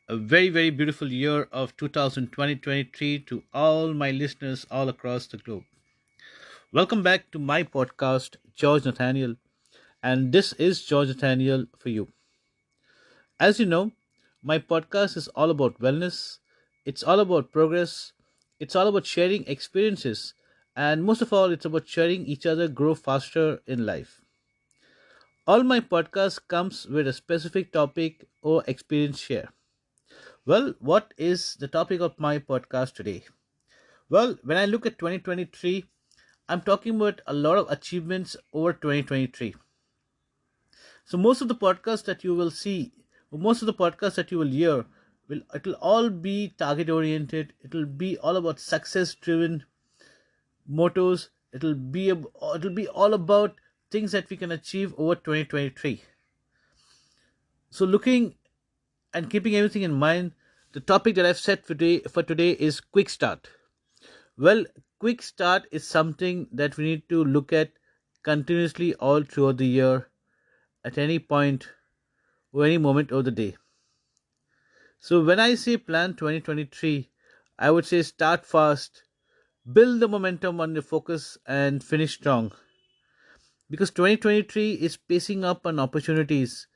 a very, very beautiful year of 2023 to all my listeners all across the globe. Welcome back to my podcast, George Nathaniel, and this is George Nathaniel for you. As you know, my podcast is all about wellness, it's all about progress, it's all about sharing experiences, and most of all, it's about sharing each other grow faster in life. All my podcast comes with a specific topic or experience share. Well, what is the topic of my podcast today? Well, when I look at 2023, I'm talking about a lot of achievements over 2023. So most of the podcasts that you will see, or most of the podcasts that you will hear, it'll all be target oriented. It'll be all about success driven mottos. It'll be all about things that we can achieve over 2023. So looking and keeping everything in mind, the topic that I've set for today is quick start. Well, quick start is something that we need to look at continuously all throughout the year at any point or any moment of the day. So when I say plan 2023, I would say start fast, build the momentum on your focus and finish strong. Because 2023 is pacing up on opportunities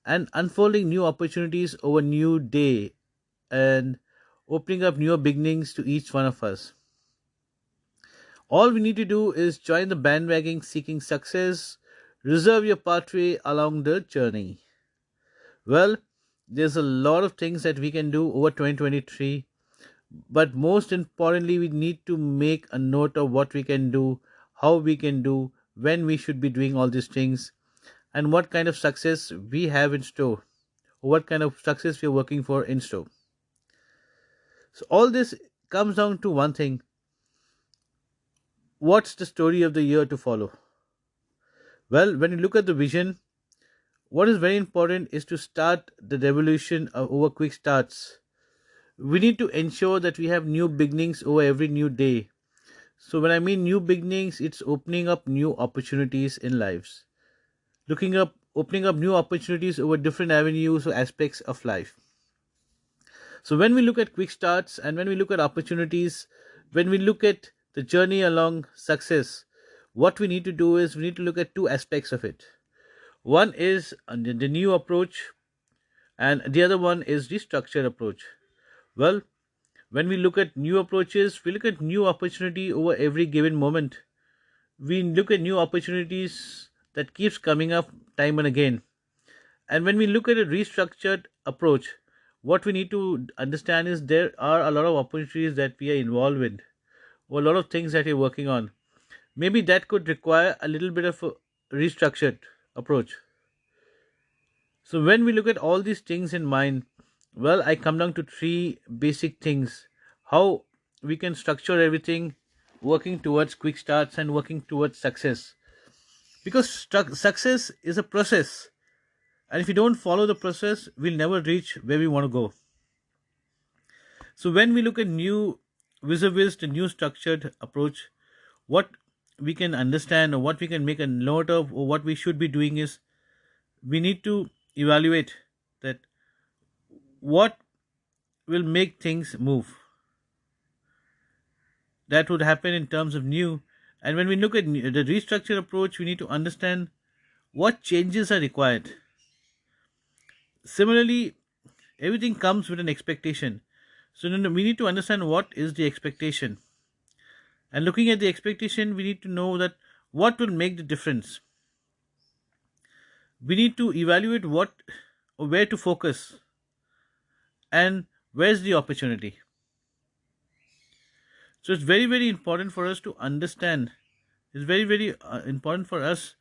and unfolding new opportunities over new day and opening up new beginnings to each one of us. All we need to do is join the bandwagon seeking success, reserve your pathway along the journey. Well, there's a lot of things that we can do over 2023, but most importantly, we need to make a note of what we can do, how we can do, when we should be doing all these things, and what kind of success we have in store, or what kind of success we are working for in store. So, all this comes down to one thing: what's the story of the year to follow? Well, when you look at the vision, what is very important is to start the revolution over quick starts. We need to ensure that we have new beginnings over every new day. So, when I mean new beginnings, it's opening up new opportunities in lives, opening up new opportunities over different avenues or aspects of life. So, when we look at quick starts and when we look at opportunities, when we look at the journey along success, what we need to do is we need to look at two aspects of it. One is the new approach, and the other one is the structured approach. Well, when we look at new approaches, we look at new opportunity over every given moment. We look at new opportunities that keeps coming up time and again. And when we look at a restructured approach, what we need to understand is there are a lot of opportunities that we are involved in, or a lot of things that you're working on. Maybe that could require a little bit of a restructured approach. So when we look at all these things in mind, well, I come down to three basic things: how we can structure everything, working towards quick starts and working towards success. Because success is a process, and if we don't follow the process, we'll never reach where we want to go. So when we look at new vis-a-vis the new structured approach, what we can understand or what we can make a note of or what we should be doing is we need to evaluate that what will make things move. That would happen in terms of new. And when we look at the restructured approach, we need to understand what changes are required. Similarly, everything comes with an expectation. So then we need to understand what is the expectation. And looking at the expectation, we need to know that what will make the difference. We need to evaluate what or where to focus and where's the opportunity. So it's very, very important for us to understand. It's very, very important for us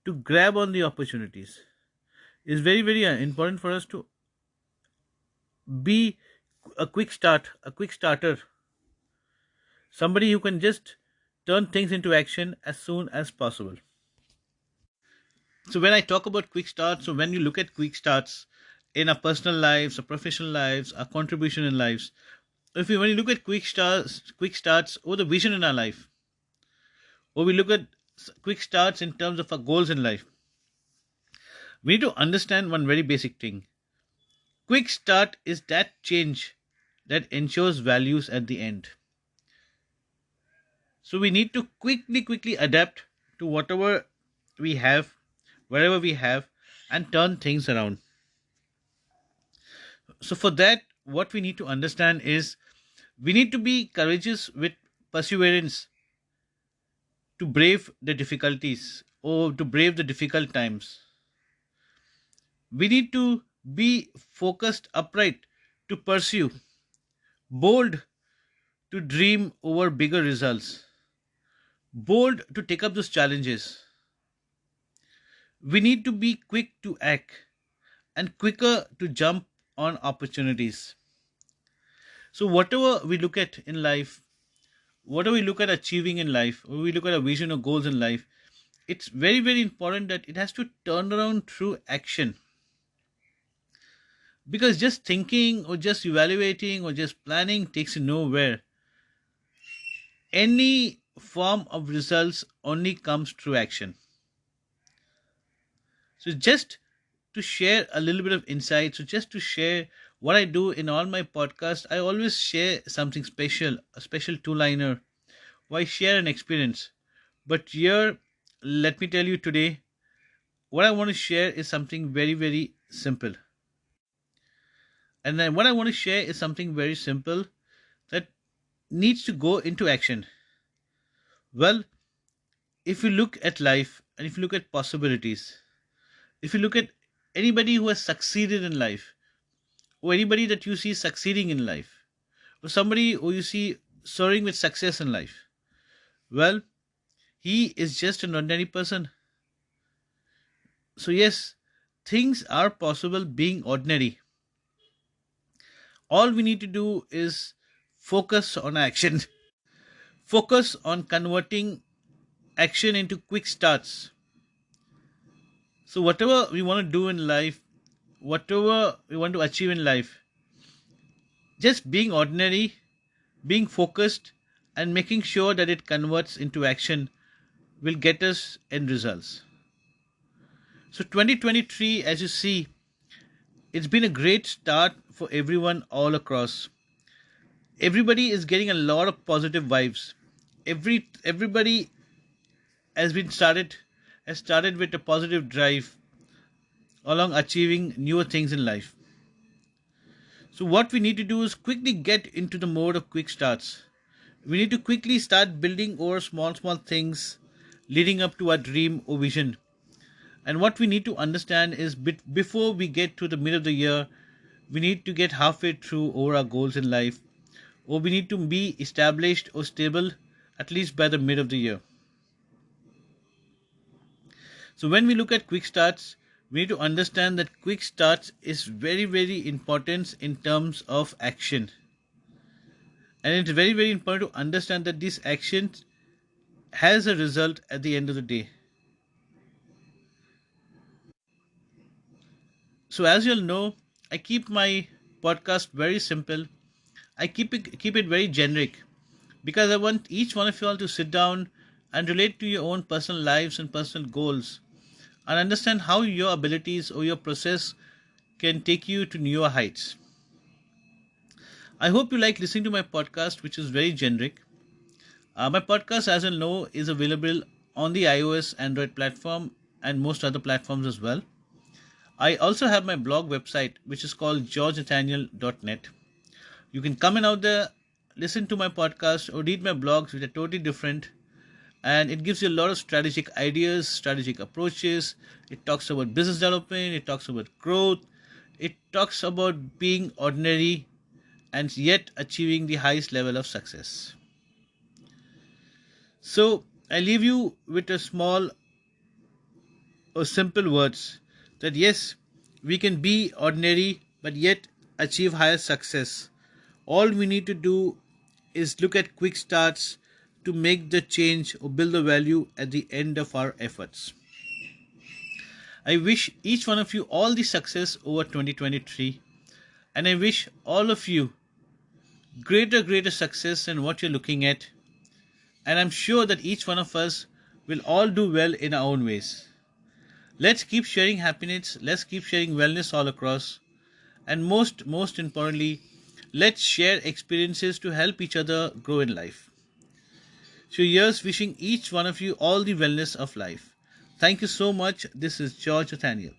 to grab on the opportunities. It's very, very important for us to be a quick starter, somebody who can just turn things into action as soon as possible. So when I talk about quick starts, so when you look at quick starts in our personal lives, our professional lives, our contribution in lives, if you when you look at quick starts or the vision in our life, or we look at quick starts in terms of our goals in life, we need to understand one very basic thing. Quick start is that change that ensures values at the end. So we need to quickly adapt to whatever we have, wherever we have, and turn things around. So for that, what we need to understand is we need to be courageous with perseverance to brave the difficulties or to brave the difficult times. We need to be focused, upright to pursue, bold to dream over bigger results, bold to take up those challenges. We need to be quick to act and quicker to jump on opportunities. So, whatever we look at in life, whatever we look at achieving in life, or we look at a vision or goals in life, it's very important that it has to turn around through action. Because just thinking or just evaluating or just planning takes you nowhere. Any form of results only comes through action. So, just to share a little bit of insight, so just to share what I do in all my podcasts, I always share something special, a special two liner, why share an experience. But here, let me tell you today, what I want to share is something very simple. And then what I want to share is something very simple that needs to go into action. Well, if you look at life and if you look at possibilities, if you look at anybody who has succeeded in life, or anybody that you see succeeding in life, or somebody who you see soaring with success in life, well, he is just an ordinary person. So, yes, things are possible being ordinary. All we need to do is focus on action, focus on converting action into quick starts. So, whatever we want to do in life, whatever we want to achieve in life, just being ordinary, being focused, and making sure that it converts into action will get us end results. So, 2023, as you see, it's been a great start for everyone all across. Everybody is getting a lot of positive vibes. Everybody has started with a positive drive along achieving newer things in life. So what we need to do is quickly get into the mode of quick starts. We need to quickly start building over small things leading up to our dream or vision. And what we need to understand is before we get to the mid of the year, we need to get halfway through over our goals in life, or we need to be established or stable at least by the mid of the year. So when we look at quick starts, we need to understand that quick starts is very important in terms of action. And it's very important to understand that this action has a result at the end of the day. So as you'll know, I keep my podcast very simple. I keep it very generic because I want each one of you all to sit down and relate to your own personal lives and personal goals and understand how your abilities or your process can take you to newer heights. I hope you like listening to my podcast, which is very generic. My podcast, as you know, is available on the iOS, Android platform, and most other platforms as well. I also have my blog website, which is called georgenathaniel.net. You can come in out there, listen to my podcast, or read my blogs, which are totally different. And it gives you a lot of strategic ideas, strategic approaches. It talks about business development, it talks about growth, it talks about being ordinary and yet achieving the highest level of success. So I leave you with a small or simple words that yes, we can be ordinary but yet achieve higher success. All we need to do is look at quick starts to make the change or build the value at the end of our efforts. I wish each one of you all the success over 2023, and I wish all of you greater success than what you're looking at, and I'm sure that each one of us will all do well in our own ways. Let's keep sharing happiness, let's keep sharing wellness all across, and most importantly, let's share experiences to help each other grow in life. So, here's wishing each one of you all the wellness of life. Thank you so much. This is George Nathaniel.